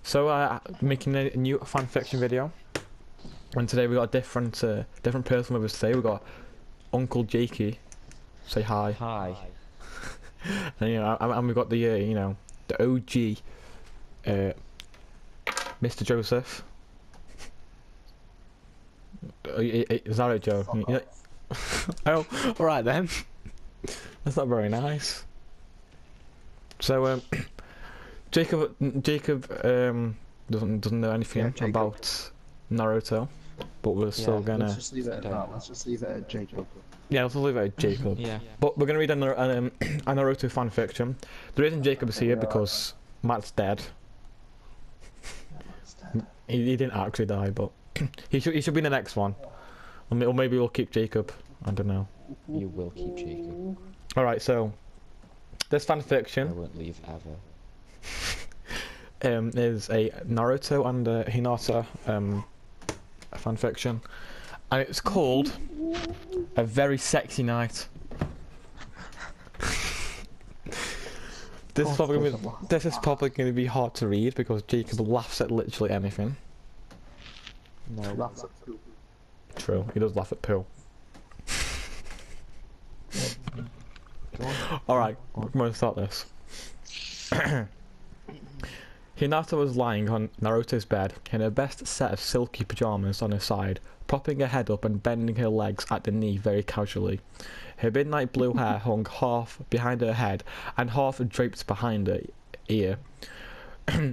So making a new fanfiction video, and today we got a different person with us today. We got Uncle Jakey. Say hi. Hi. And and we got the the OG, Mr. Joseph. Is that it, Joe? Oh, all right then. That's not very nice. So Jacob doesn't know anything about Naruto, but we're still gonna. Let's just leave it at that. Let's just leave it at Jacob. Yeah, let's leave it at Jacob. Yeah. But we're gonna read a Naruto fanfiction. The reason Jacob is here because Matt's dead. He didn't actually die, but he should be in the next one. Or maybe we'll keep Jacob. I don't know. You will keep Jacob. All right, so this fanfiction. I won't leave ever. Is a Naruto and Hinata fanfiction, and it's called A Very Sexy Night. This is probably going to be hard to read because Jacob laughs at literally anything. No. Laughs at poop. True, he does laugh at poo. Alright, we're going to start this. Hinata was lying on Naruto's bed in her best set of silky pyjamas on her side, propping her head up and bending her legs at the knee very casually. Her midnight blue hair hung half behind her head and half draped behind her ear,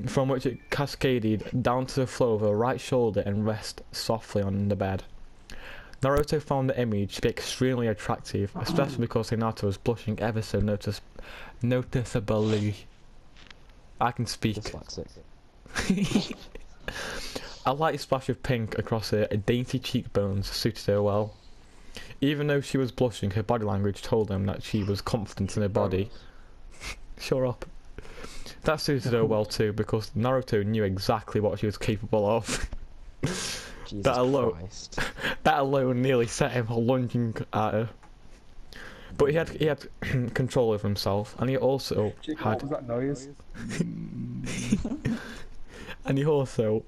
from which it cascaded down to the floor of her right shoulder and rested softly on the bed. Naruto found the image to be extremely attractive, especially because Hinata was blushing ever so noticeably. I can speak. Dyslexic. A light splash of pink across her dainty cheekbones suited her well. Even though she was blushing, her body language told them that she was confident in her body. Shut up. That suited her well too, because Naruto knew exactly what she was capable of. Jesus Christ. That alone nearly set him lunging at her. But he had control over himself, and he also had. What was that noise? And he also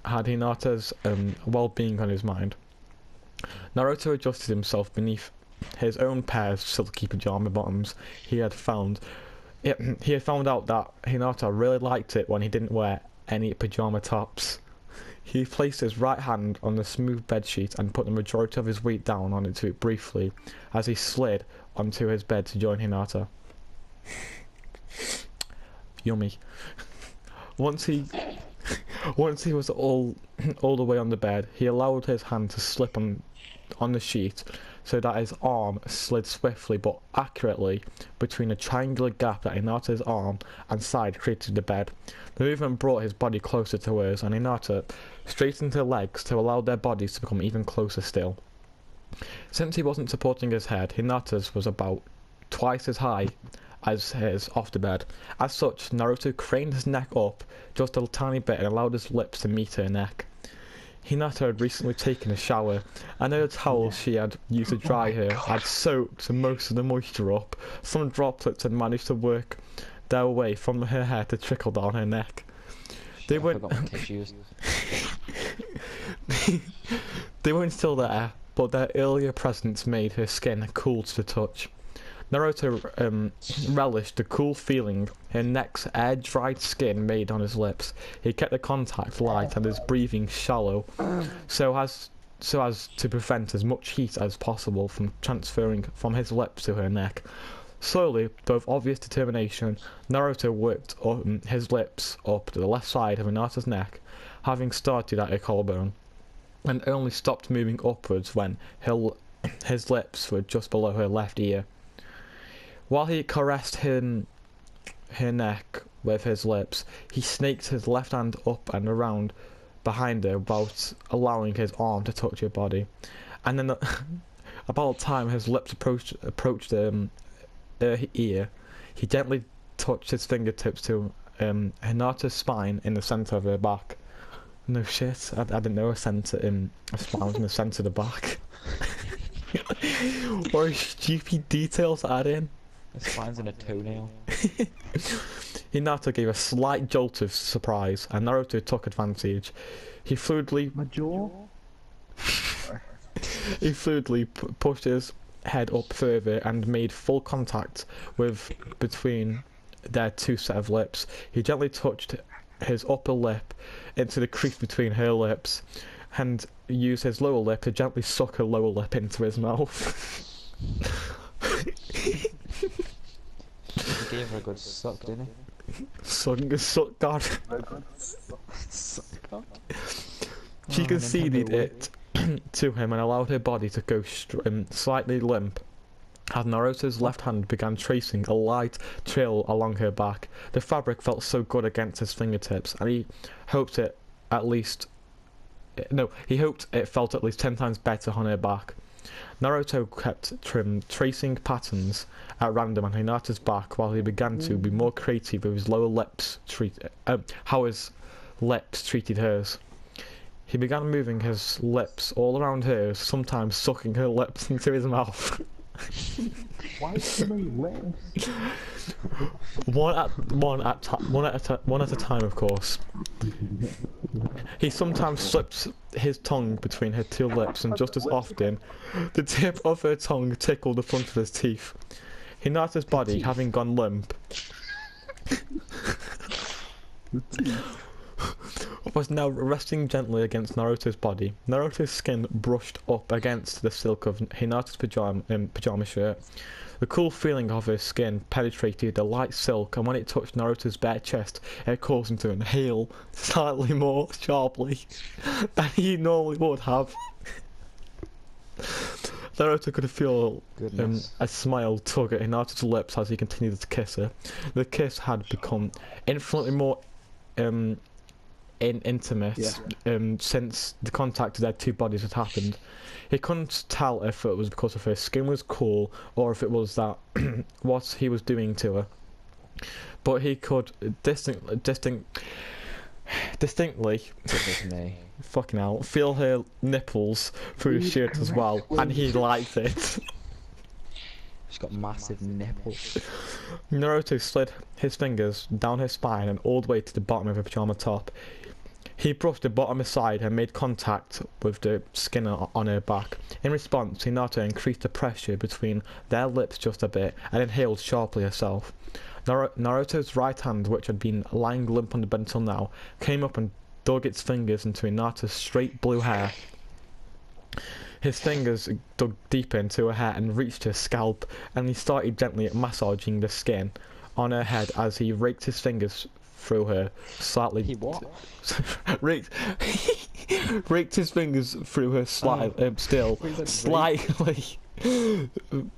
had Hinata's well-being on his mind. Naruto adjusted himself beneath his own pair of silky pajama bottoms. He had found out that Hinata really liked it when he didn't wear any pajama tops. He placed his right hand on the smooth bedsheet and put the majority of his weight down onto it briefly as he slid onto his bed to join Hinata. Yummy. Once he was all the way on the bed, he allowed his hand to slip on the sheet so that his arm slid swiftly but accurately between a triangular gap that Hinata's arm and side created the bed. The movement brought his body closer to hers, and Hinata straightened her legs to allow their bodies to become even closer still. Since he wasn't supporting his head, Hinata's was about twice as high as his off the bed. As such, Naruto craned his neck up just a tiny bit and allowed his lips to meet her neck. Hinata had recently taken a shower, and the towels she had used to dry her had soaked most of the moisture up. Some droplets had managed to work their way from her hair to trickle down her neck. They weren't they weren't still there, but their earlier presence made her skin cool to the touch. Naruto relished the cool feeling her neck's air-dried skin made on his lips. He kept the contact light and his breathing shallow, so as to prevent as much heat as possible from transferring from his lips to her neck. Slowly, but with obvious determination, Naruto worked his lips up to the left side of Hinata's neck, having started at her collarbone, and only stopped moving upwards when his lips were just below her left ear. While he caressed her neck with his lips, he snaked his left hand up and around behind her without allowing his arm to touch her body. And then, about the time his lips approached her ear, he gently touched his fingertips to Hinata's spine in the centre of her back. No shit, I didn't know a spine was in the centre of the back. What a stupid detail to add in. The spine's in a toenail. Hinata gave a slight jolt of surprise, and Naruto took advantage. He fluidly My jaw? pushed his head up further and made full contact with between their two set of lips. He gently touched his upper lip into the crease between her lips and used his lower lip to gently suck her lower lip into his mouth. He gave her a good suck, didn't he? Suck God. Suck. She conceded it to him and allowed her body to go slightly limp as Naruto's left hand began tracing a light trail along her back. The fabric felt so good against his fingertips, and he hoped it felt at least 10 times better on her back. Naruto kept tracing patterns at random on Hinata's back while he began to be more creative with his lower lips how his lips treated hers. He began moving his lips all around hers, sometimes sucking her lips into his mouth. Why so many lips? One at a time, of course. He sometimes slipped his tongue between her two lips, and just as often, the tip of her tongue tickled the front of his teeth. Hinata's body having gone limp, was now resting gently against Naruto's body. Naruto's skin brushed up against the silk of Hinata's pajama shirt. The cool feeling of her skin penetrated the light silk, and when it touched Naruto's bare chest, it caused him to inhale slightly more sharply than he normally would have. Naruto could feel a smile tug at Hinata's lips as he continued to kiss her. The kiss had become infinitely more intimate since the contact of their two bodies had happened. He couldn't tell if it was because of her skin was cool or if it was that what he was doing to her, but he could distinctly fucking hell, feel her nipples through his shirt as well, and he liked it. She's got massive nipples. Naruto slid his fingers down her spine and all the way to the bottom of her pajama top. He brushed the bottom aside and made contact with the skin on her back. In response, Hinata increased the pressure between their lips just a bit and inhaled sharply herself. Naruto's right hand, which had been lying limp on the bed until now, came up and dug its fingers into Hinata's straight blue hair. His fingers dug deeper into her hair and reached her scalp, and he started gently massaging the skin on her head as he raked his fingers through her slightly. He what? raked his fingers through her slightly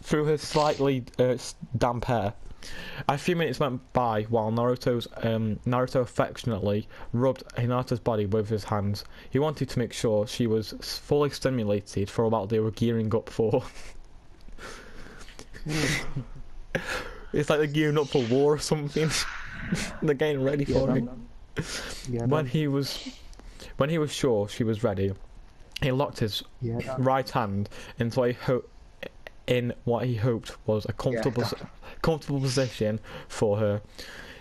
through her slightly damp hair. A few minutes went by while Naruto affectionately rubbed Hinata's body with his hands. He wanted to make sure she was fully stimulated for what they were gearing up for. It's like they're gearing up for war or something. They're getting ready for it. When he was sure she was ready, he locked his right hand into what he hoped was a comfortable position for her.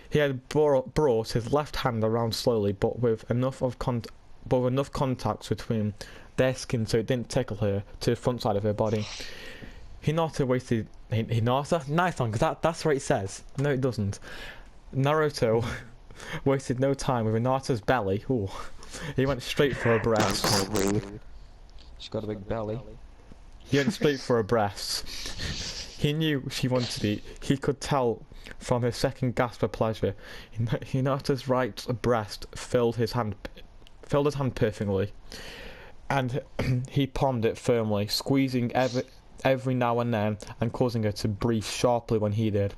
He had brought his left hand around slowly, but with enough contact between their skin so it didn't tickle her, to the front side of her body. Hinata nice one, because that's what it says. No, it doesn't. Naruto wasted no time with Hinata's belly. Ooh. He went straight for her breasts. She's got a big belly. He went straight for her breasts. He knew she wanted it. He could tell from her second gasp of pleasure. Hinata's right breast filled his hand perfectly, and he palmed it firmly, squeezing every now and then and causing her to breathe sharply when he did.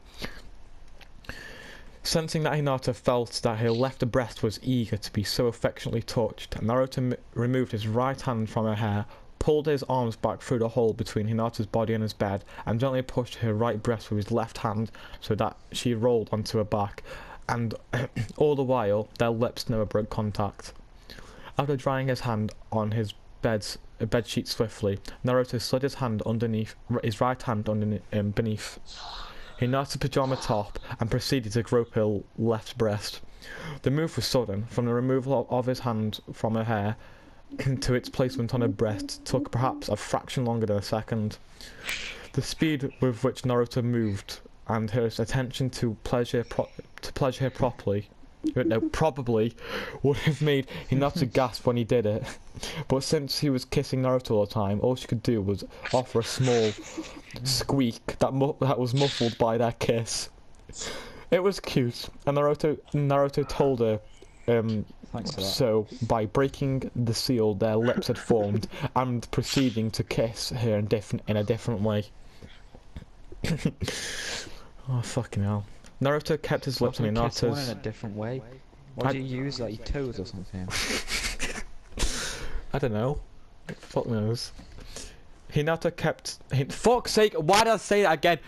Sensing that Hinata felt that her left breast was eager to be so affectionately touched, Naruto removed his right hand from her hair, pulled his arms back through the hole between Hinata's body and his bed, and gently pushed her right breast with his left hand so that she rolled onto her back, and all the while their lips never broke contact. After drying his hand on his bed sheet swiftly, Naruto slid his right hand beneath Hinata's pajama top and proceeded to grope her left breast. The move was sudden. From the removal of his hand from her hair to its placement on her breast took perhaps a fraction longer than a second. The speed with which Naruto moved and her attention to pleasure her probably would have made Hinata gasp when he did it. But since he was kissing Naruto all the time, all she could do was offer a small squeak that was muffled by their kiss. It was cute, and Naruto told her Thanks for that. so by breaking the seal their lips had formed and proceeding to kiss her in a different way. Oh fucking hell. Naruto kept his lips on Someone kiss one in Hinata's... a different way. What do you use, like your toes or something? I don't know. Fuck knows. Hinata kept... Fuck's sake, why did I say that again?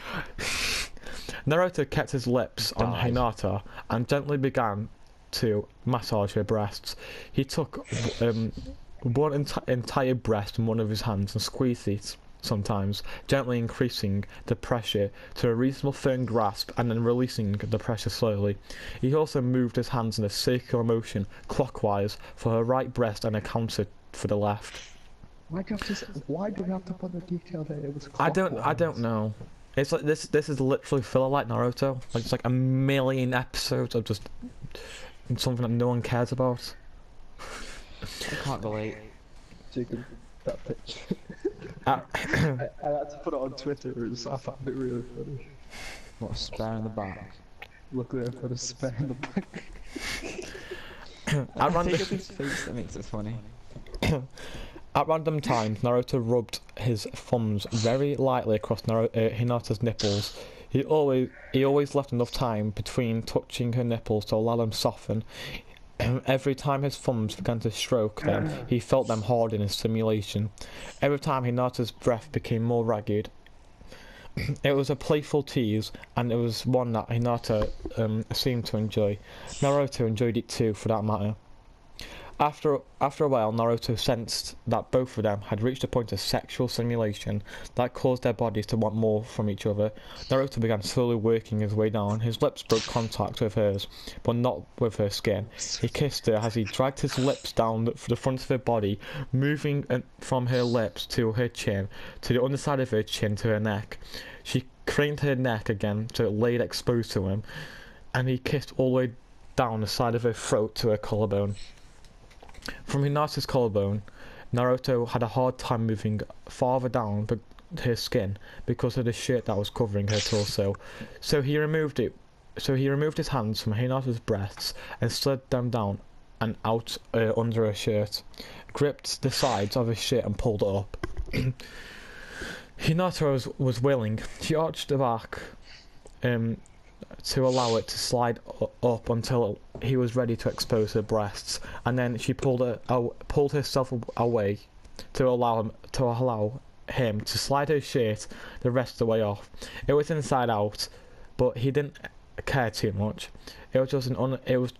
Naruto kept his lips on Died. Hinata and gently began to massage her breasts. He took one entire breast in one of his hands and squeezed it sometimes, gently increasing the pressure to a reasonable firm grasp and then releasing the pressure slowly. He also moved his hands in a circular motion clockwise for her right breast and a counter for the left. Why do we have to put the detail that it was I don't clockwise? know. It's like this is literally filler like Naruto. Like it's like a million episodes of just something that no one cares about. I can't relate. Jacob, that picture. Uh, I had to put it on Twitter, I found it really funny. What, a spare in the back? Look there for the spare in the back. I At random, think of his face that makes it funny. at random times, Naruto rubbed his thumbs very lightly across Hinata's nipples. He always left enough time between touching her nipples to allow them soften. Every time his thumbs began to stroke them, he felt them harden in stimulation. Every time Hinata's breath became more ragged. It was a playful tease, and it was one that Hinata seemed to enjoy. Naruto enjoyed it too, for that matter. After a while, Naruto sensed that both of them had reached a point of sexual stimulation that caused their bodies to want more from each other. Naruto began slowly working his way down. His lips broke contact with hers, but not with her skin. He kissed her as he dragged his lips down the front of her body, moving from her lips to her chin, to the underside of her chin to her neck. She craned her neck again to lay it exposed to him, and he kissed all the way down the side of her throat to her collarbone. From Hinata's collarbone, Naruto had a hard time moving farther down her skin because of the shirt that was covering her torso. So he removed his hands from Hinata's breasts and slid them down and out under her shirt, gripped the sides of his shirt and pulled it up. Hinata was willing. She arched her back to allow it to slide up until he was ready to expose her breasts, and then she pulled herself away to allow him to slide her shirt the rest of the way off. It was inside out, but he didn't care too much. It was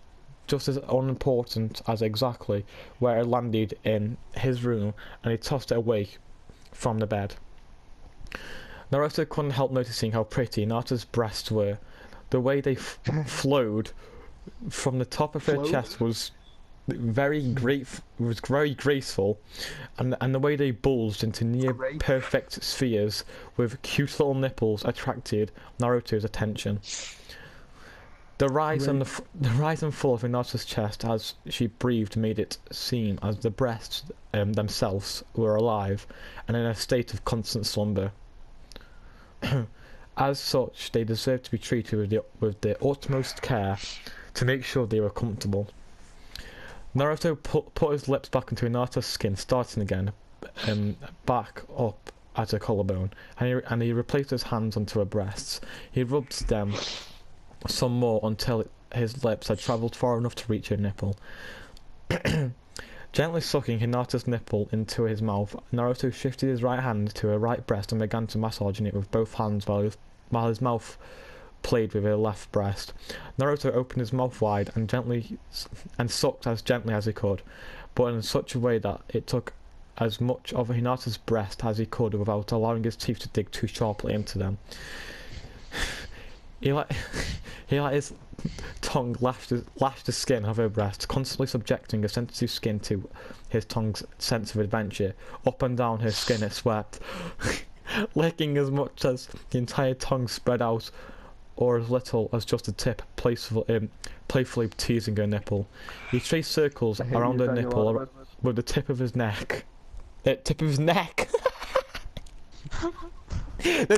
just as unimportant as exactly where it landed in his room, and he tossed it away from the bed. Naruto couldn't help noticing how pretty Hinata's breasts were. The way they flowed from the top of her chest was very graceful, and the way they bulged into near perfect spheres with cute little nipples attracted Naruto's attention. The rise and fall of Hinata's chest as she breathed made it seem as the breasts themselves were alive and in a state of constant slumber. As such, they deserved to be treated with the utmost care to make sure they were comfortable. Naruto put his lips back into Hinata's skin, starting again, back up at her collarbone, and he replaced his hands onto her breasts. He rubbed them some more until his lips had travelled far enough to reach her nipple. Gently sucking Hinata's nipple into his mouth, Naruto shifted his right hand to her right breast and began to massaging it with both hands while his mouth played with her left breast. Naruto opened his mouth wide and sucked as gently as he could, but in such a way that it took as much of Hinata's breast as he could without allowing his teeth to dig too sharply into them. He let he let his tongue lash the skin of her breast, constantly subjecting her sensitive skin to his tongue's sense of adventure. Up and down her skin it swept, licking as much as the entire tongue spread out, or as little as just the tip, playfully teasing her nipple. He traced circles around her nipple with the tip of his neck. Tip of his neck. the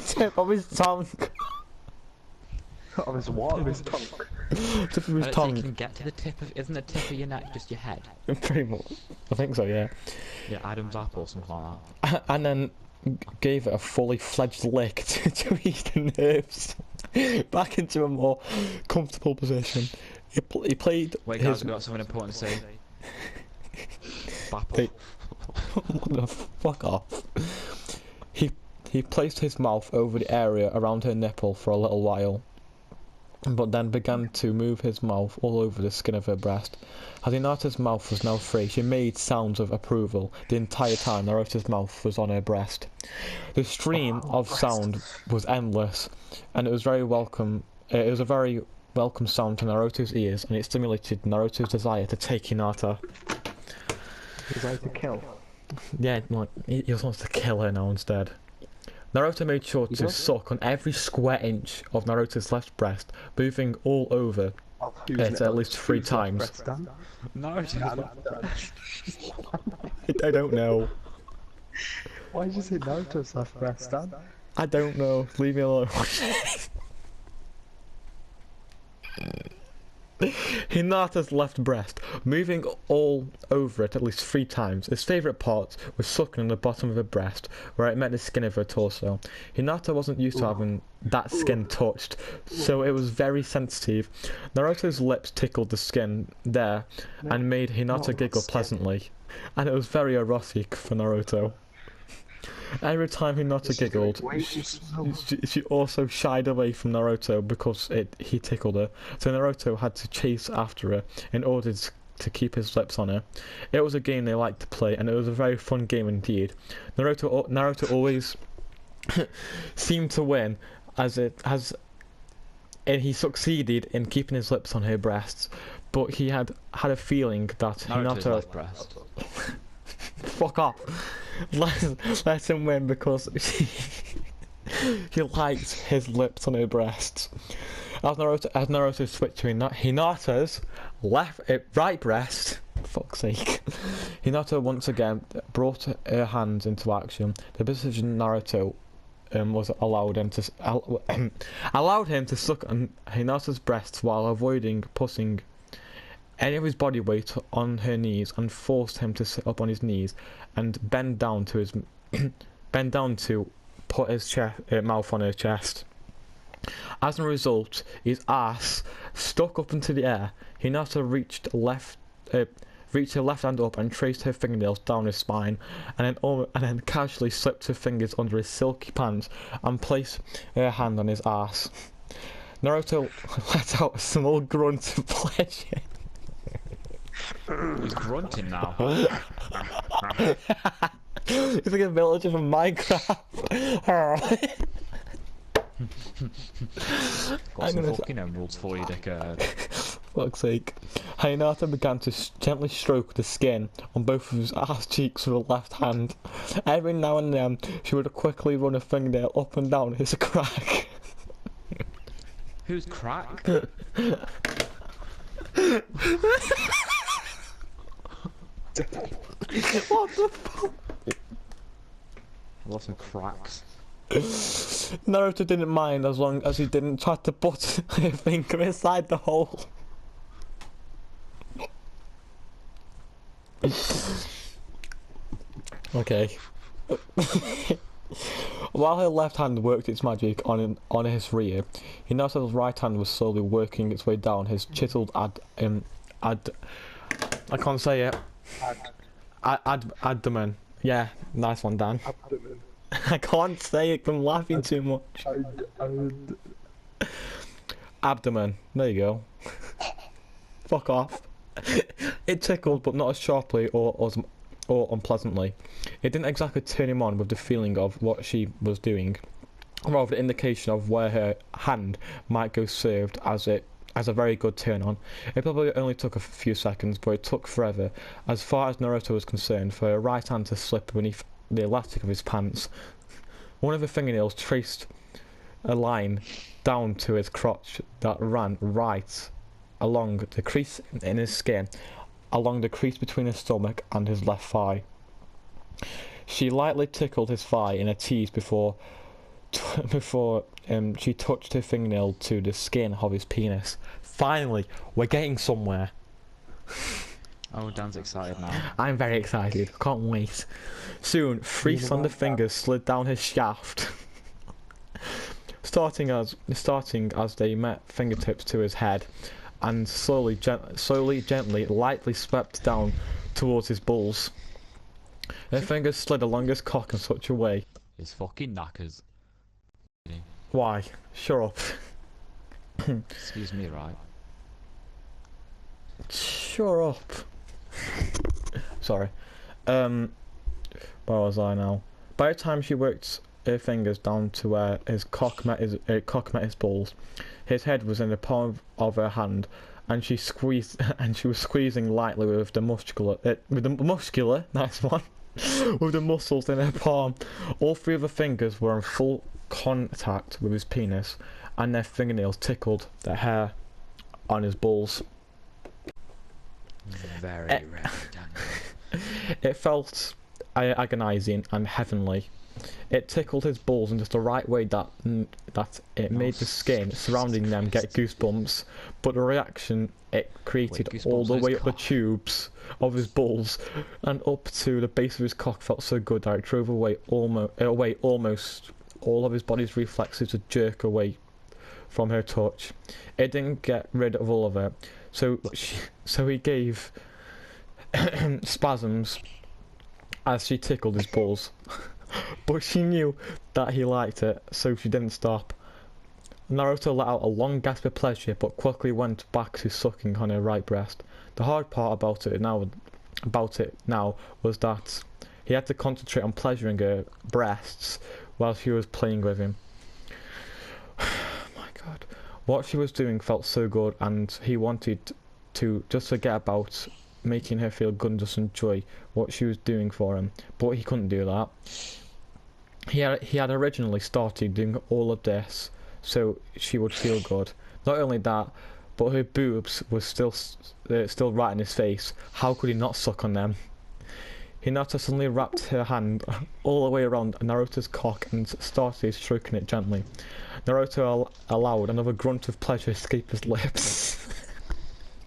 tip of his tongue. Of his what? Of his tongue. Tip of his So tongue. you can get to the tip of... Isn't the tip of your neck just your head? Pretty much. I think so, yeah. Yeah, Adam's apple or something like that. And then gave it a fully fledged lick to ease the nerves back into a more comfortable position. He played Wait, his... guys, we've got something important to say. Bapple. Fuck off. He placed his mouth over the area around her nipple for a little while, but then began to move his mouth all over the skin of her breast. As Hinata's mouth was now free, she made sounds of approval the entire time Naruto's mouth was on her breast. The stream of sound was endless, and it was very welcome. It was a very welcome sound to Naruto's ears, and it stimulated Naruto's desire to take Hinata. Desire to kill. Yeah, like, he just wants to kill her now instead. Naruto made sure to suck on every square inch of Naruto's left breast, moving all over it at least 3 times. Naruto's I don't know. Why did you say Naruto's left breast, Dan? I don't know. Leave me alone. Hinata's left breast, moving all over it at least 3 times. His favourite part was sucking on the bottom of her breast, where it met the skin of her torso. Hinata wasn't used to having that skin touched, so it was very sensitive. Naruto's lips tickled the skin there, and made Hinata giggle pleasantly, and it was very erotic for Naruto. Every time Hinata giggled, she also shied away from Naruto because he tickled her, so Naruto had to chase after her in order to keep his lips on her. It was a game they liked to play, and it was a very fun game indeed. Naruto always seemed to win, and he succeeded in keeping his lips on her breasts, but he had a feeling that Naruto's Hinata... left breast. Fuck off. Let him win because he liked his lips on her breasts. As Naruto switched to Hinata's right breast, fuck's sake, Hinata once again brought her hands into action. The position Naruto was allowed him to suck on Hinata's breasts while avoiding putting any of his body weight on her knees, and forced him to sit up on his knees and bend down to put his mouth on her chest. As a result, his ass stuck up into the air. Hinata reached her left hand up and traced her fingernails down his spine, and then casually slipped her fingers under his silky pants and placed her hand on his ass. Naruto let out a small grunt of pleasure. He's grunting now. He's like a villager from Minecraft. Got some fucking emeralds for you, dickhead. Fuck's sake. Hinata began to gently stroke the skin on both of his ass cheeks with her left hand. Every now and then, she would quickly run a fingernail up and down his crack. Who's crack? What the fuck? Lots of cracks. Naruto didn't mind as long as he didn't try to put her finger inside the hole. Okay. While her left hand worked its magic on his rear, Hinata's right hand was slowly working its way down his chiseled I can't say it. Abdomen. Yeah, nice one, Dan. Abdomen. I can't say it 'cause I'm laughing too much. Abdomen. There you go. Fuck off. It tickled, but not as sharply or unpleasantly. It didn't exactly turn him on with the feeling of what she was doing. rather an indication of where her hand might go, served as a very good turn on. It probably only took a few seconds, but it took forever, as far as Naruto was concerned, for her right hand to slip beneath the elastic of his pants. One of her fingernails traced a line down to his crotch that ran right along the crease in his skin, along the crease between his stomach and his left thigh. She lightly tickled his thigh in a tease before she touched her fingernail to the skin of his penis. Finally, we're getting somewhere. Oh, Dan's excited now. I'm very excited. Can't wait. Soon, 3 slender fingers slid down his shaft, starting as they met fingertips to his head, and slowly, gently, lightly swept down towards his balls. Their fingers slid along his cock in such a way. His fucking knackers. Why? Shut up. Excuse me, right? Shut up. Sorry. Where was I now? By the time she worked her fingers down to where his cock met his balls, his head was in the palm of her hand, and she was squeezing lightly with the muscular, nice one, with the muscles in her palm. All 3 of her fingers were in full contact with his penis, and their fingernails tickled the hair on his balls. Very rare, Daniel. It felt agonizing and heavenly. It tickled his balls in just the right way that it made the skin surrounding them get goosebumps, but the reaction it created all the way up the tubes of his balls and up to the base of his cock felt so good that it drove away almost all of his body's reflexes to jerk away from her touch. It didn't get rid of all of it, so he gave spasms as she tickled his balls. But she knew that he liked it, so she didn't stop. Naruto let out a long gasp of pleasure, but quickly went back to sucking on her right breast. The hard part about it now was that he had to concentrate on pleasuring her breasts while she was playing with him. My God. What she was doing felt so good, and he wanted to just forget about making her feel good and just enjoy what she was doing for him, but he couldn't do that. He had originally started doing all of this so she would feel good. Not only that, but her boobs were still right in his face. How could he not suck on them? Hinata suddenly wrapped her hand all the way around Naruto's cock and started stroking it gently. Naruto allowed another grunt of pleasure escape his lips.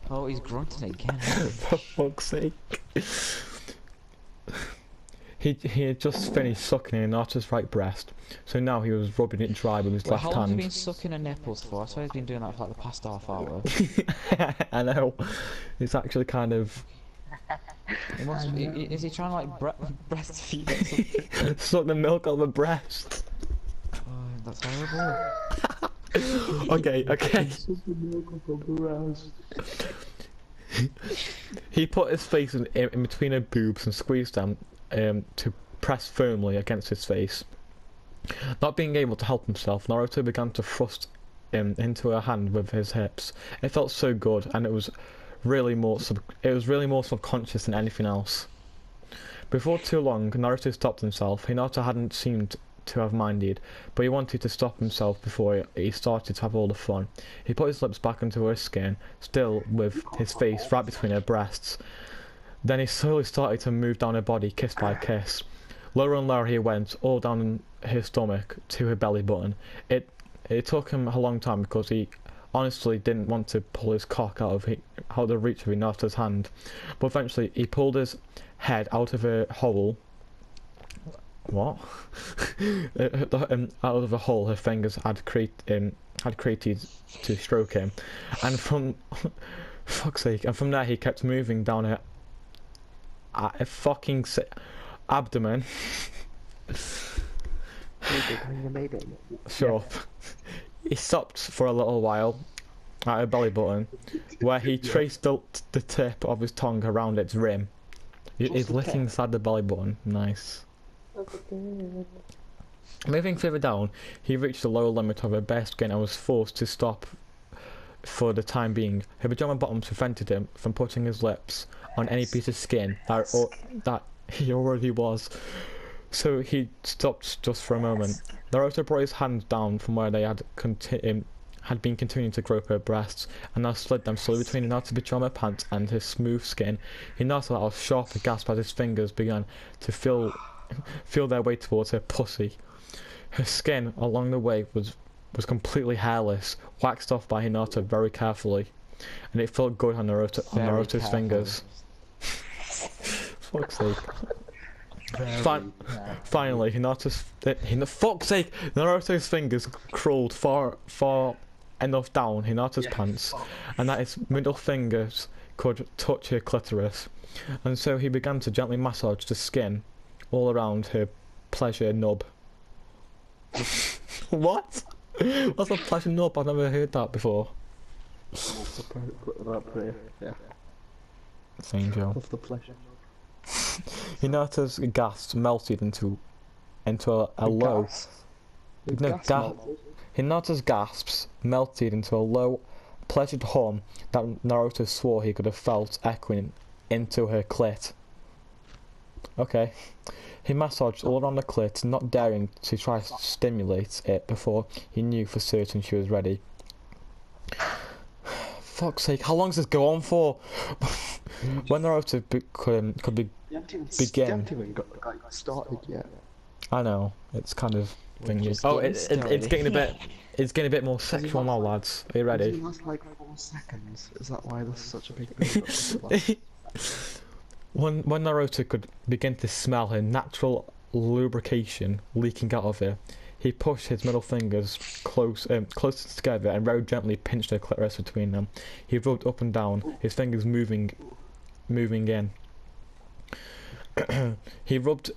Oh, he's grunting again. For fuck's sake. He had just finished sucking Hinata's right breast, so now he was rubbing it dry with his left How long have hand. you been sucking her nipples for? I swear he's been doing that for like the past half hour. I know. It's actually kind of... Is he trying to like breastfeed or something? suck the milk out of the breast. Oh, that's horrible. Okay. He put his face in between her boobs and squeezed them to press firmly against his face. Not being able to help himself, Naruto began to thrust into her hand with his hips. It felt so good, and it was really more subconscious than anything else. Before too long, Naruto stopped himself. Hinata hadn't seemed to have minded, but he wanted to stop himself before he started to have all the fun. He put his lips back into her skin, still with his face right between her breasts. Then he slowly started to move down her body, kiss by kiss. Lower and lower he went, all down her stomach to her belly button. It took him a long time because he honestly didn't want to pull his cock out of the reach of Hinata's hand. But eventually he pulled his head out of her hole. What? Out of a hole her fingers had created to stroke him, and from fuck's sake, and from there he kept moving down her fucking abdomen. Shut up. He stopped for a little while at her belly button, where he traced the tip of his tongue around its rim. He's licking inside the belly button. Nice. Moving further down, he reached the lower limit of her bare skin and was forced to stop for the time being. Her pajama bottoms prevented him from putting his lips on any piece of skin that he already was, so he stopped just for a moment. Naruto brought his hands down from where they had been continuing to grope her breasts, and now slid them slowly between Hinata's pajama pants and her smooth skin. Hinata let out a sharp gasp as his fingers began to feel their way towards her pussy. Her skin along the way was completely hairless, waxed off by Hinata very carefully, and it felt good on Naruto's fingers. Fuck's sake. Finally, fuck's sake, Naruto's fingers crawled far enough down Hinata's pants, and that his middle fingers could touch her clitoris, and so he began to gently massage the skin all around her pleasure nub. What? What's a pleasure nub? I've never heard that before. Yeah. Same Joe. Of the pleasure. Hinata's gasps melted into a low. Hinata's gasps melted into a low, pleasured hum that Naruto swore he could have felt echoing into her clit. Okay. He massaged all around the clit, not daring to try to stimulate it before he knew for certain she was ready. Fuck's sake, how long does this go on for? When Naruto could begin... You haven't even got started yet. I know, it's kind of thingy. Oh, it's getting a bit... It's getting a bit more sexual now, lads. Are you ready? It lasts like 4 seconds. Is that why there's such a big build-up? When Naruto could begin to smell her natural lubrication leaking out of her, he pushed his middle fingers closer together and very gently pinched her clitoris between them. He rubbed up and down, his fingers moving in. He rubbed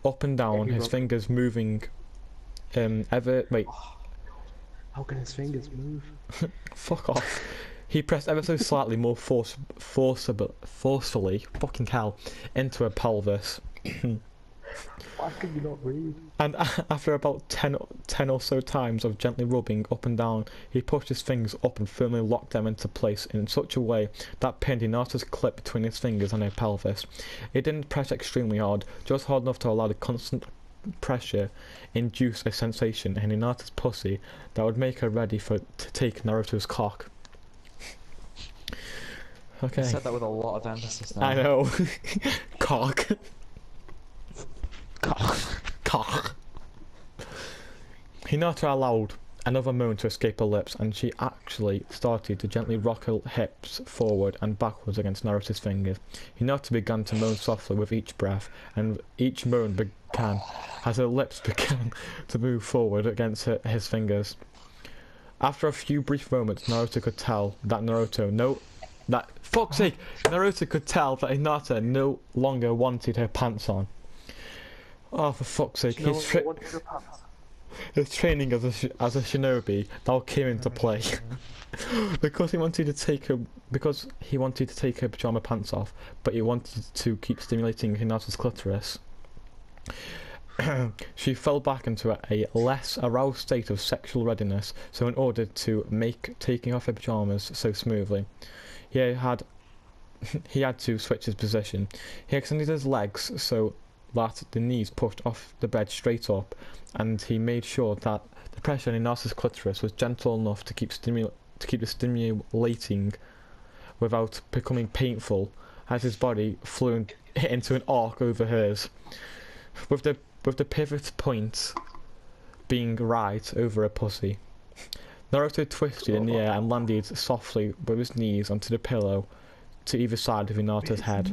up and down, his fingers moving. Wait. How can his fingers move? Fuck off. He pressed ever so slightly more forcefully, fucking hell, into her pelvis. Why can you not read? And after about 10 or so times of gently rubbing up and down, he pushed his fingers up and firmly locked them into place in such a way that pinned Hinata's clit between his fingers and her pelvis. It didn't press extremely hard, just hard enough to allow the constant pressure induce a sensation in Hinata's pussy that would make her ready to take Naruto's cock. Okay. I said that with a lot of emphasis now. I know. Cock. Cock. Cock. Hinata allowed another moan to escape her lips, and she actually started to gently rock her hips forward and backwards against Naruto's fingers. Hinata began to moan softly with each breath, and each moan began as her lips began to move forward against his fingers. After a few brief moments, Naruto could tell that Naruto could tell that Hinata no longer wanted her pants on. Oh, for fuck's sake, his training as a shinobi now came into play. because he wanted to take her pajama pants off, but he wanted to keep stimulating Hinata's clitoris. She fell back into a less aroused state of sexual readiness, so in order to make taking off her pajamas so smoothly, he had to switch his position. He extended his legs so that the knees pushed off the bed straight up, and he made sure that the pressure on Hinata's clitoris was gentle enough to keep the stimulating without becoming painful, as his body flew into an arc over hers, with the pivot point being right over her pussy. Naruto twisted in the air and landed softly with his knees onto the pillow to either side of Hinata's head.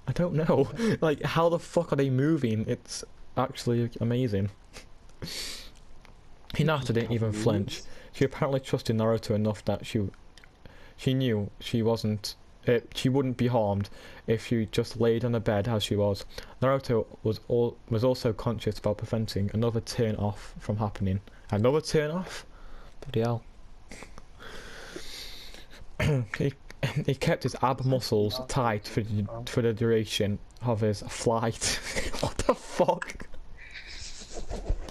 I don't know. Like, how the fuck are they moving? It's actually amazing. Hinata didn't even flinch. She apparently trusted Naruto enough that she knew she wouldn't be harmed if she just laid on the bed as she was. Naruto was also conscious about preventing another turn off from happening. Another turn off? Bloody hell. he kept his ab muscles tight for the duration of his flight. What the fuck?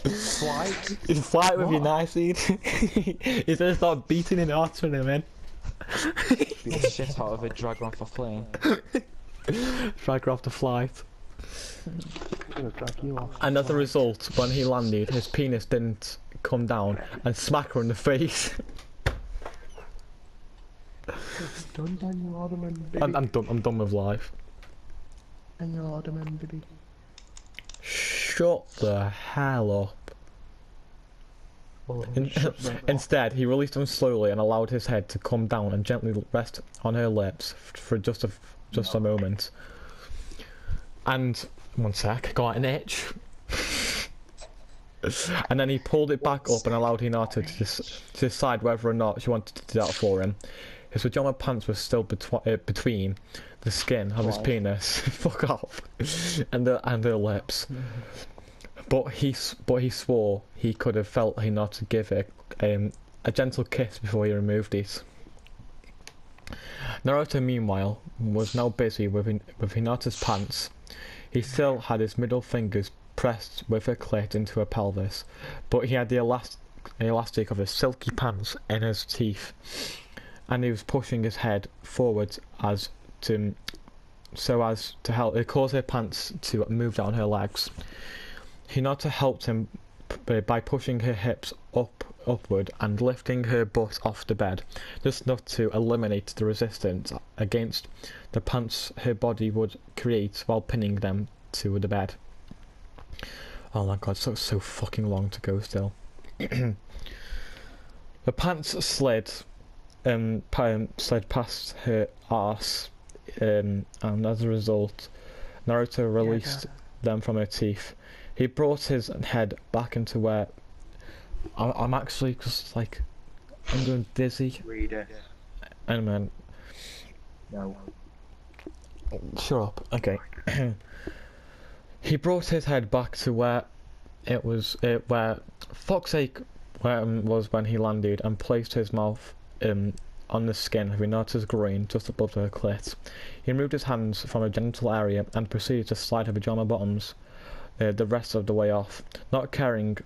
Flight? His flight with What? United. He's gonna start beating and answering him in. Beat the shit out of it, drag her off a plane. Drag her off the flight. I'm gonna drag you off. And as a result, when he landed, his penis didn't come down and smack her in the face. Done, Daniel Ottoman, baby. I'm done. I'm done with life. Daniel Ottoman, baby. Shut the hell up. Instead, he released him slowly and allowed his head to come down and gently rest on her lips for just a moment. And one sec, got an itch. And then he pulled it back up and allowed Hinata to decide whether or not she wanted to do that for him. His pajama pants were still between the skin of his penis, fuck off, and her lips. But he swore he could have felt Hinata give it a gentle kiss before he removed it. Naruto, meanwhile, was now busy with Hinata's pants. He still had his middle fingers pressed with her clit into her pelvis, but he had the elastic of his silky pants in his teeth, and he was pushing his head forward so as to help cause her pants to move down her legs. Hinata helped him by pushing her hips upward and lifting her butt off the bed, just enough to eliminate the resistance against the pants her body would create while pinning them to the bed. Oh my god, so fucking long to go still. The pants slid past her arse, and as a result, Naruto released them from her teeth. He brought his head back into where I'm actually just like I'm going dizzy. Read it. And man, No. shut up. Okay. He brought his head back to where it was, where fuck's sake, where it was when he landed, and placed his mouth on the skin of Hinata's groin just above her clit. He removed his hands from her genital area and proceeded to slide her pajama bottoms the rest of the way off. Not caring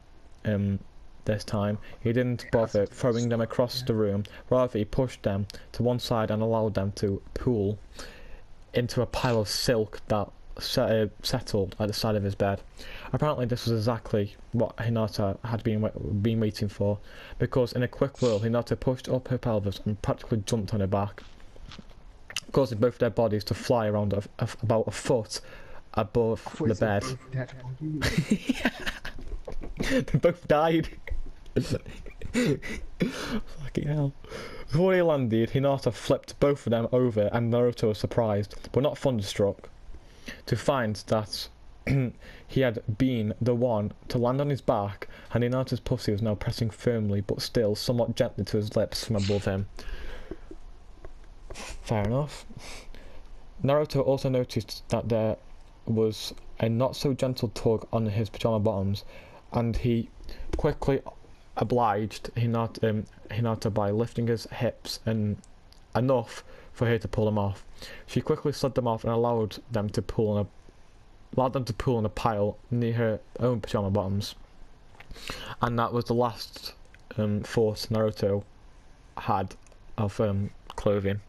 this time, he didn't bother throwing them across the room. Rather, he pushed them to one side and allowed them to pool into a pile of silk that settled at the side of his bed. Apparently this was exactly what Hinata had been waiting for, because in a quick whirl Hinata pushed up her pelvis and practically jumped on her back, causing both their bodies to fly around about a foot above the bed. They both died. Fucking hell. Before he landed, Hinata flipped both of them over, and Naruto was surprised, but not thunderstruck, to find that he had been the one to land on his back, and Hinata's pussy was now pressing firmly but still somewhat gently to his lips from above him. Fair enough. Naruto also noticed that there was a not so gentle tug on his pajama bottoms, and he quickly obliged Hinata by lifting his hips enough for her to pull them off. She quickly slid them off and allowed them to pool in a pile near her own pajama bottoms. And that was the last thought Naruto had of clothing.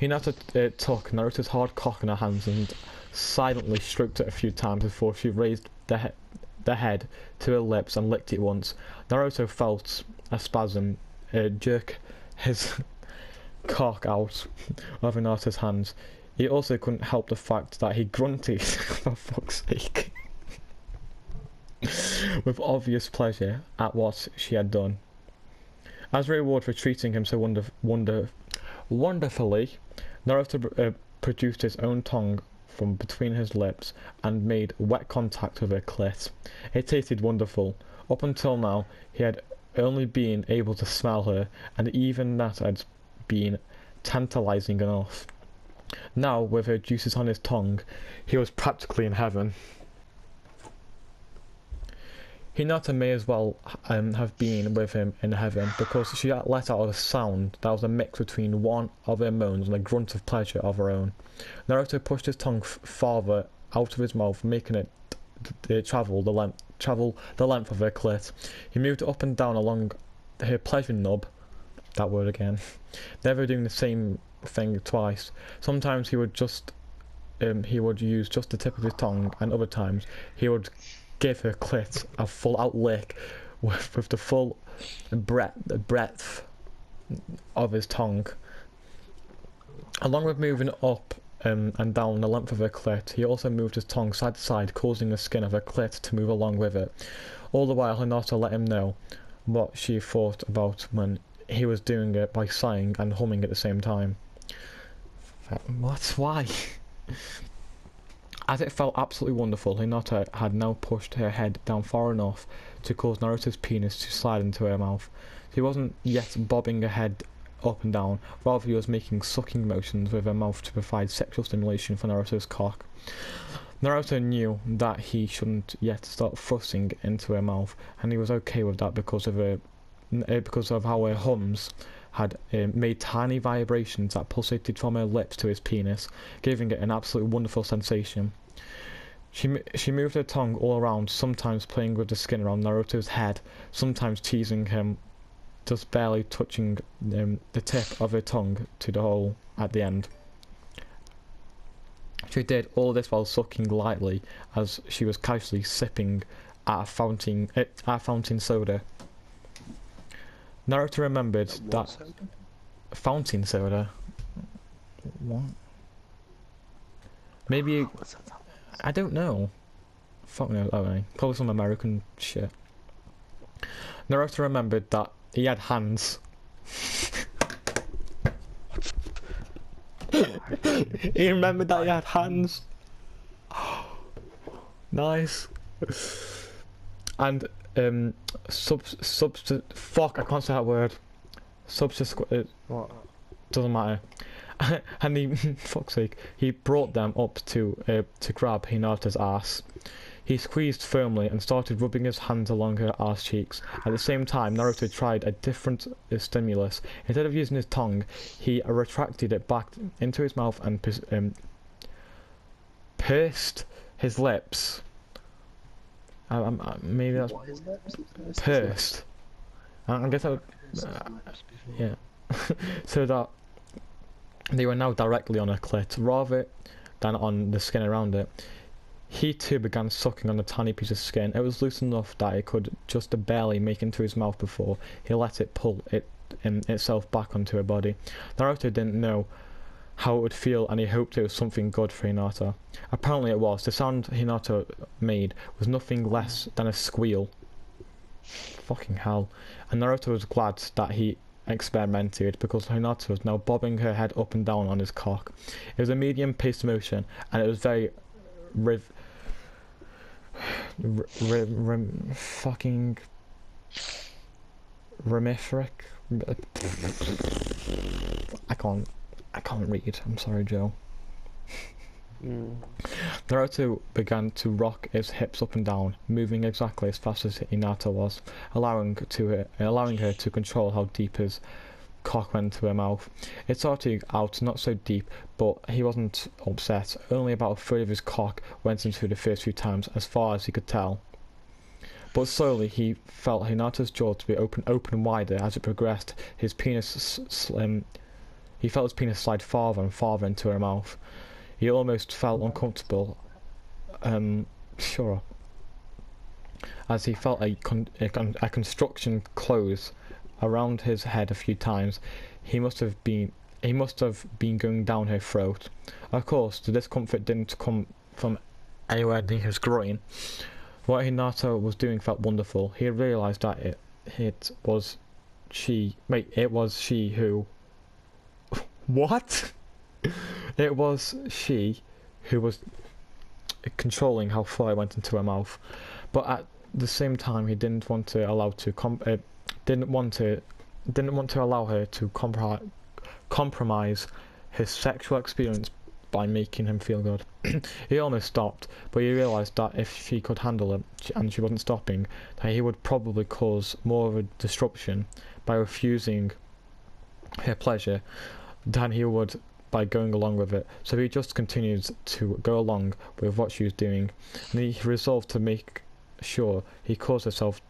Hinata took Naruto's hard cock in her hands and silently stroked it a few times before she raised the head to her lips and licked it once. Naruto felt a spasm jerk his cock out of Hinata's hands. He also couldn't help the fact that he grunted, for fuck's sake, with obvious pleasure at what she had done. As a reward for treating him so wonderfully, Naruto produced his own tongue from between his lips and made wet contact with her clit. It tasted wonderful. Up until now, he had only been able to smell her, and even that had been tantalizing enough. Now, with her juices on his tongue, he was practically in heaven. Hinata may as well have been with him in heaven, because she let out a sound that was a mix between one of her moans and a grunt of pleasure of her own. Naruto pushed his tongue farther out of his mouth, making it travel the length of her clit. He moved up and down along her pleasure knob, that word again, never doing the same thing twice. Sometimes he would use just the tip of his tongue, and other times he would give her clit a full out lick with the full breadth of his tongue. Along with moving up and down the length of her clit, he also moved his tongue side to side, causing the skin of her clit to move along with it. All the while, Hinata let him know what she thought about when he was doing it by sighing and humming at the same time. What? Why? As it felt absolutely wonderful, Hinata had now pushed her head down far enough to cause Naruto's penis to slide into her mouth. She wasn't yet bobbing her head up and down, rather he was making sucking motions with her mouth to provide sexual stimulation for Naruto's cock. Naruto knew that he shouldn't yet start thrusting into her mouth, and he was okay with that because of how her hums had made tiny vibrations that pulsated from her lips to his penis, giving it an absolutely wonderful sensation. She moved her tongue all around, sometimes playing with the skin around Naruto's head, sometimes teasing him, just barely touching the tip of her tongue to the hole at the end. She did all this while sucking lightly as she was casually sipping at a fountain soda. Naruto remembered that fountain soda. What? Maybe I don't know. Fuck no. Oh, probably some American shit. Naruto remembered that he had hands. He remembered that he had hands. Nice. And fuck, I can't say that word. What? Doesn't matter. And he, fuck's sake, he brought them up to grab Hinata's ass. He squeezed firmly and started rubbing his hands along her ass cheeks. At the same time, Naruto tried a different stimulus. Instead of using his tongue, he retracted it back into his mouth and pursed his lips. Maybe that's pursed. I guess that would, yeah. So that they were now directly on her clit, rather than on the skin around it. He too began sucking on a tiny piece of skin. It was loose enough that it could just barely make into his mouth before he let it pull itself back onto her body. Naruto didn't know how it would feel, and he hoped it was something good for Hinata. Apparently it was. The sound Hinata made was nothing less than a squeal. Fucking hell. And Naruto was glad that he experimented, because Hinata was now bobbing her head up and down on his cock. It was a medium-paced motion, and it was very fucking rhythmic. I can't read. I'm sorry, Joe. Naruto began to rock his hips up and down, moving exactly as fast as Hinata was, allowing her to control how deep his cock went to her mouth. It started out not so deep, but he wasn't upset. Only about a third of his cock went into the first few times, as far as he could tell. But slowly he felt Hinata's jaw to be open wider as it progressed. He felt his penis slide farther and farther into her mouth. He almost felt uncomfortable. Sure. As he felt a constriction close around his head a few times. He must have been going down her throat. Of course, the discomfort didn't come from anywhere near his groin. What Hinata was doing felt wonderful. He realised that it was she who... What? It was she who was controlling how far it went into her mouth. But at the same time, he didn't want to allow her to compromise his sexual experience by making him feel good. He almost stopped, but he realised that if she could handle it, and she wasn't stopping, that he would probably cause more of a disruption by refusing her pleasure than he would by going along with it. So he just continued to go along with what she was doing, and he resolved to make sure he caused himself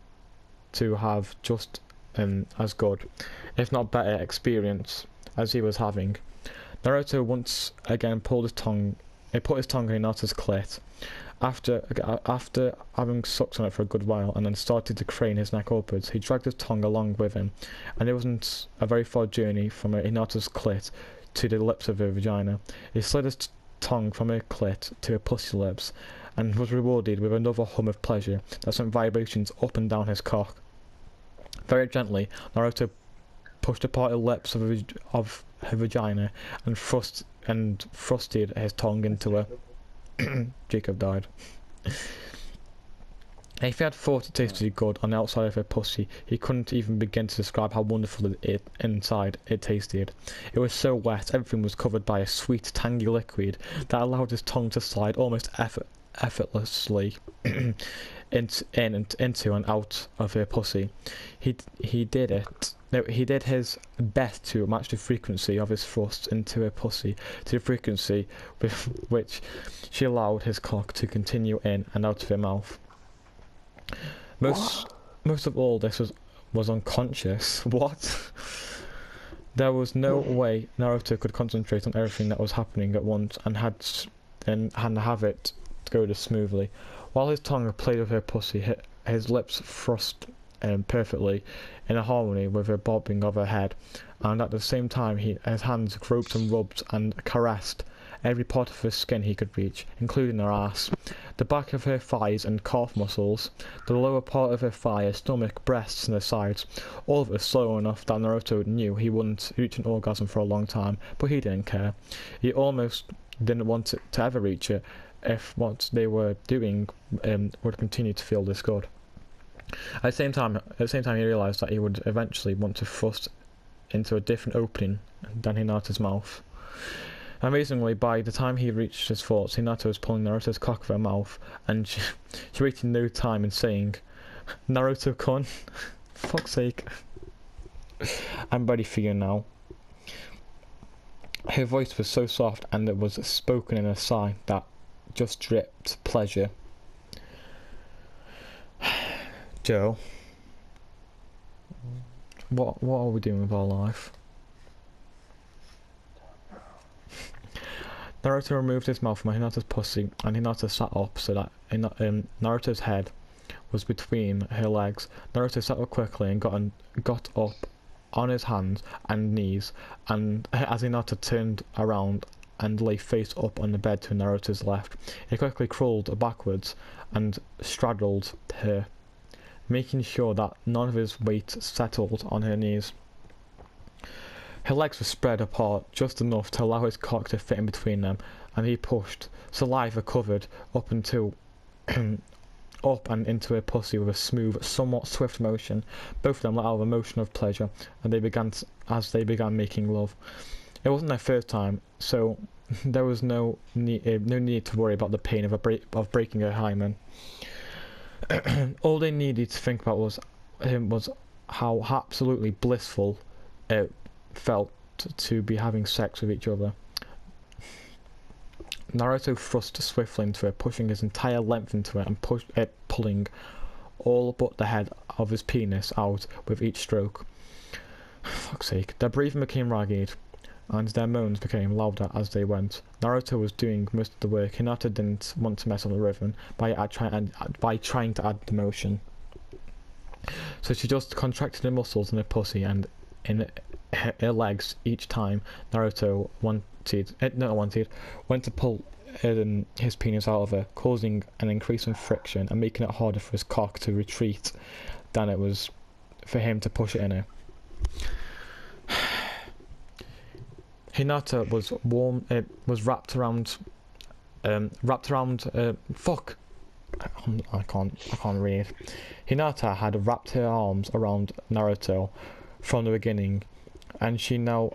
to have just as good, if not better, experience as he was having. Naruto once again put his tongue in Hinata's clit after having sucked on it for a good while, and then started to crane his neck upwards. He dragged his tongue along with him, and it wasn't a very far journey from Hinata's clit to the lips of her vagina. He slid his tongue from her clit to her pussy lips, and was rewarded with another hum of pleasure that sent vibrations up and down his cock. Very gently, Naruto pushed apart the lips of her vagina and thrusted his tongue into her. Jacob died. If he had thought it tasted good on the outside of her pussy, he couldn't even begin to describe how wonderful inside it tasted. It was so wet, everything was covered by a sweet, tangy liquid that allowed his tongue to slide almost effortlessly into and out of her pussy. He did his best to match the frequency of his thrusts into her pussy to the frequency with which she allowed his cock to continue in and out of her mouth. Most of all this was unconscious. What? There was no way Naruto could concentrate on everything that was happening at once and have it go this smoothly. While his tongue played with her pussy, his lips thrust perfectly in a harmony with her bobbing of her head, and at the same time his hands groped and rubbed and caressed every part of her skin he could reach, including her ass, the back of her thighs and calf muscles, the lower part of her thigh, her stomach, breasts and her sides. All of it was slow enough that Naruto knew he wouldn't reach an orgasm for a long time, but he didn't care. He almost didn't want to ever reach it if what they were doing would continue to feel this good. At the same time, he realised that he would eventually want to thrust into a different opening than Hinata's mouth. Amazingly, by the time he reached his thoughts, Hinata was pulling Naruto's cock of her mouth, and she wasted no time in saying, "Naruto-kun, fuck's sake, I'm ready for you now." Her voice was so soft, and it was spoken in a sigh that just dripped pleasure. Joe, what are we doing with our life? Naruto removed his mouth from Hinata's pussy, and Hinata sat up so that Naruto's head was between her legs. Naruto sat up quickly and got up on his hands and knees, and as Hinata turned around and lay face up on the bed to Naruto's left, he quickly crawled backwards and straddled her, making sure that none of his weight settled on her knees. Her legs were spread apart just enough to allow his cock to fit in between them, and he pushed, saliva covered, up and into her pussy with a smooth, somewhat swift motion. Both of them let out a motion of pleasure, and they began making love. It wasn't their first time, so there was no need to worry about the pain of breaking her hymen. All they needed to think about was how absolutely blissful it felt to be having sex with each other. Naruto thrust swiftly into her, pushing his entire length into it and pulling all but the head of his penis out with each stroke. Fuck's sake. Their breathing became ragged, and their moans became louder as they went. Naruto was doing most of the work. Hinata didn't want to mess up the rhythm by trying to add the motion. So she just contracted the muscles in her pussy and in her legs each time Naruto went to pull his penis out of her, causing an increase in friction and making it harder for his cock to retreat than it was for him to push it in her. Hinata was warm. It was wrapped around. Fuck. I can't read. Hinata had wrapped her arms around Naruto from the beginning, and she now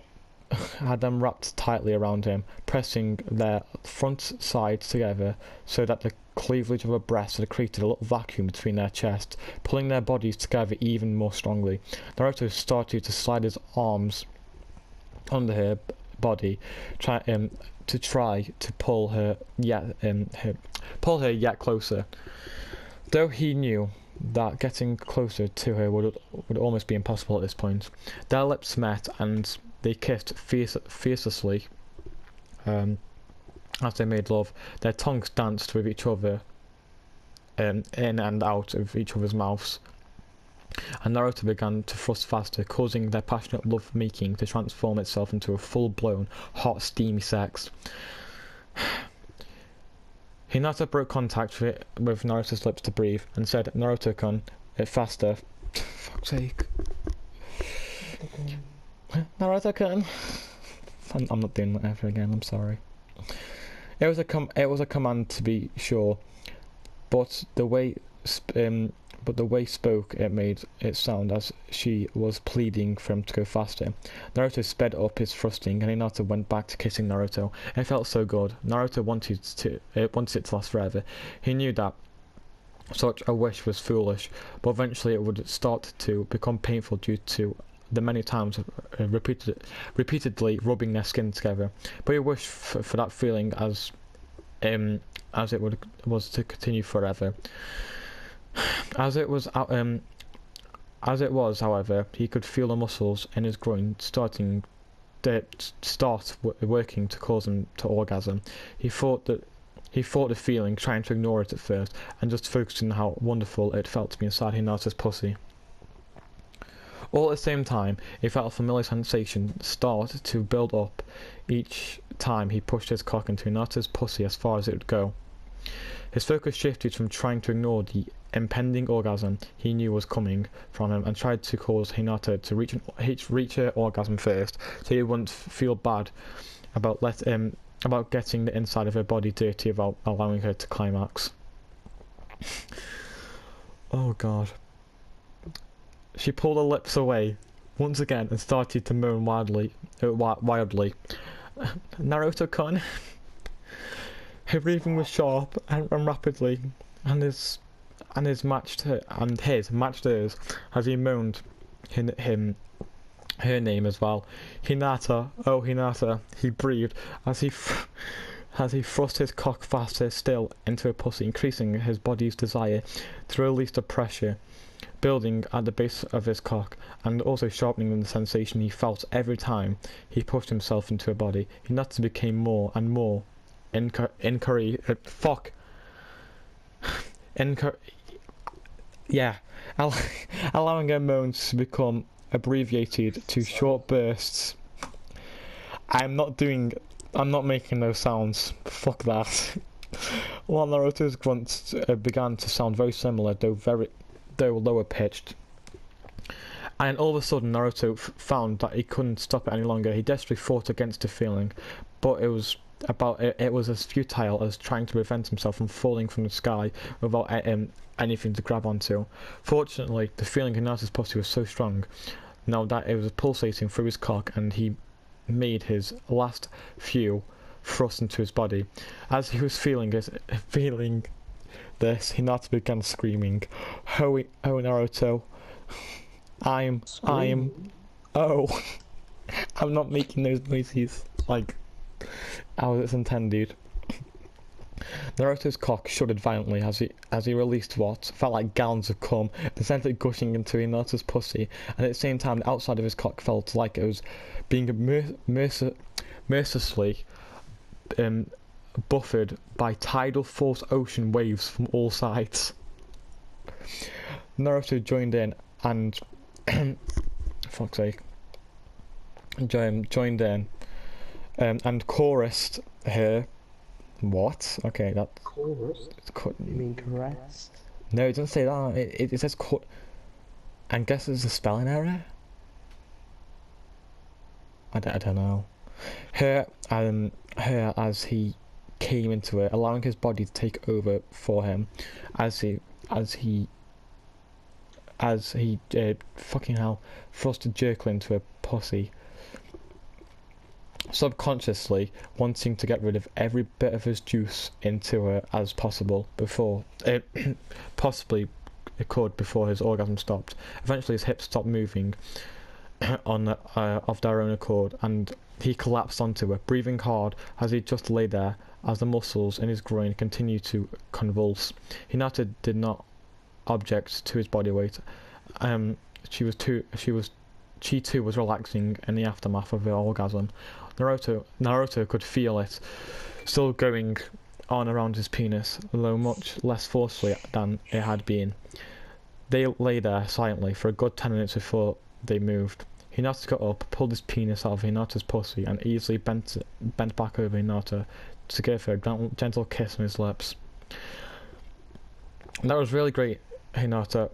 wrapped tightly around him, pressing their front sides together so that the cleavage of her breasts had created a little vacuum between their chests, pulling their bodies together even more strongly. Naruto started to slide his arms under her body, to try to pull her yet closer. Though he knew that getting closer to her would almost be impossible at this point. Their lips met and they kissed fiercely as they made love. Their tongues danced with each other in and out of each other's mouths. And Naruto began to thrust faster, causing their passionate love-making to transform itself into a full-blown, hot, steamy sex. Hinata broke contact with Naruto's lips to breathe and said, "Naruto-kun, faster." Fuck's sake. Naruto-kun. I'm not doing that ever again, I'm sorry. It was a command, to be sure, but the way spoke it made it sound as she was pleading for him to go faster. Naruto sped up his thrusting, and Hinata went back to kissing Naruto. It felt so good. Naruto wanted it to last forever. He knew that such a wish was foolish, but eventually it would start to become painful due to the many times repeatedly rubbing their skin together. But he wished for that feeling as it was to continue forever. As it was, however, he could feel the muscles in his groin start working to cause him to orgasm. He fought the feeling, trying to ignore it at first, and just focusing on how wonderful it felt to be inside Hinata's pussy. All at the same time, he felt a familiar sensation start to build up each time he pushed his cock into Hinata's pussy as far as it would go. His focus shifted from trying to ignore the impending orgasm he knew was coming from him and tried to cause Hinata to reach her orgasm first, so he wouldn't feel bad about getting the inside of her body dirty about allowing her to climax. Oh god. She pulled her lips away once again and started to moan wildly. Naruto-kun. Her breathing was sharp and rapidly, and his matched hers as he moaned her name as well. Hinata, oh Hinata, he breathed as he thrust his cock faster still into her pussy, increasing his body's desire to release the pressure building at the base of his cock, and also sharpening the sensation he felt every time he pushed himself into her body. Hinata became more and more allowing her moans to become abbreviated to short bursts. I'm not making those sounds. Fuck that. While Naruto's grunts began to sound very similar, though lower pitched. And all of a sudden Naruto found that he couldn't stop it any longer. He desperately fought against the feeling, but it was as futile as trying to prevent himself from falling from the sky without anything to grab onto. Fortunately, the feeling in Hinata's pussy was so strong now that it was pulsating through his cock, and he made his last few thrusts into his body. As he was feeling this, Hinata began screaming, "Oh Naruto, I'm not making those noises like how it's intended." Naruto's cock shuddered violently as he released what felt like gallons of cum, essentially gushing into Hinata's pussy, and at the same time the outside of his cock felt like it was being mercilessly buffered by tidal force ocean waves from all sides. Naruto joined in and fuck's sake, joined in and chorused her. What? Okay, that's Chorused? You mean caressed? No, it doesn't say that. It says and guess there's a spelling error. I don't know. Her as he came into it, allowing his body to take over for him, as he fucking hell thrust a jerk into her pussy. subconsciously wanting to get rid of every bit of his juice into her as possible before it possibly it could before his orgasm stopped. Eventually his hips stopped moving of their own accord, and he collapsed onto her, breathing hard as he just lay there as the muscles in his groin continued to convulse. Hinata did not object to his body weight. She too was relaxing in the aftermath of her orgasm. Naruto could feel it still going on around his penis, though much less forcefully than it had been. They lay there silently for a good 10 minutes before they moved. Hinata got up, pulled his penis out of Hinata's pussy, and easily bent back over Hinata to give her a gentle kiss on his lips. That was really great, Hinata.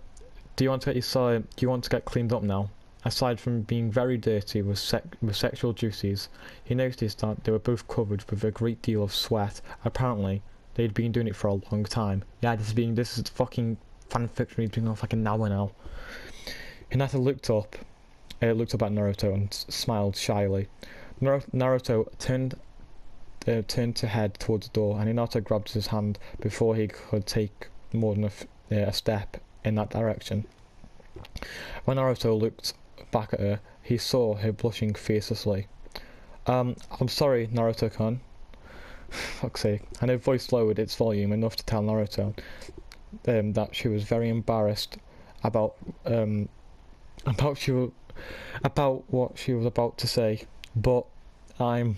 Do you want to get cleaned up now? Aside from being very dirty with sexual juices, he noticed that they were both covered with a great deal of sweat. Apparently, they'd been doing it for a long time. Yeah, this is fucking fanfiction we've been doing for like an hour now. Hinata looked up at Naruto and smiled shyly. Naruto turned to head towards the door, and Hinata grabbed his hand before he could take more than a step in that direction. When Naruto looked back at her, he saw her blushing fiercely. I'm sorry, Naruto-kun. Fuck's sake. And her voice lowered its volume enough to tell Naruto that she was very embarrassed about what she was about to say. But I'm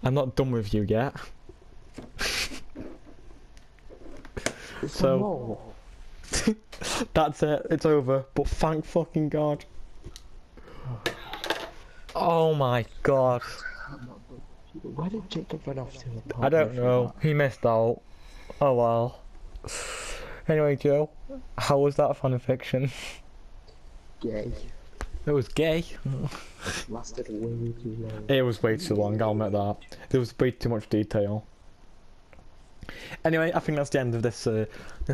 not done with you yet. So that's it. It's over. But thank fucking God. Oh my God. Why did Jacob run off to a pub? I don't know. He missed out. Oh well. Anyway, Joe, how was that fanfiction? Gay. It was gay. Lasted way too long. It was way too long, I'll admit that. There was way too much detail. Anyway, I think that's the end of this this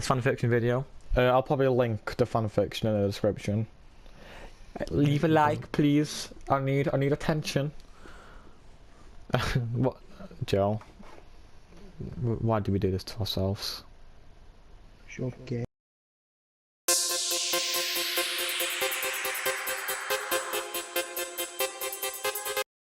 fanfiction video. I'll probably link the fanfiction in the description. Leave a like, please. I need attention. What, Joe? Why do we do this to ourselves? Sure, gay.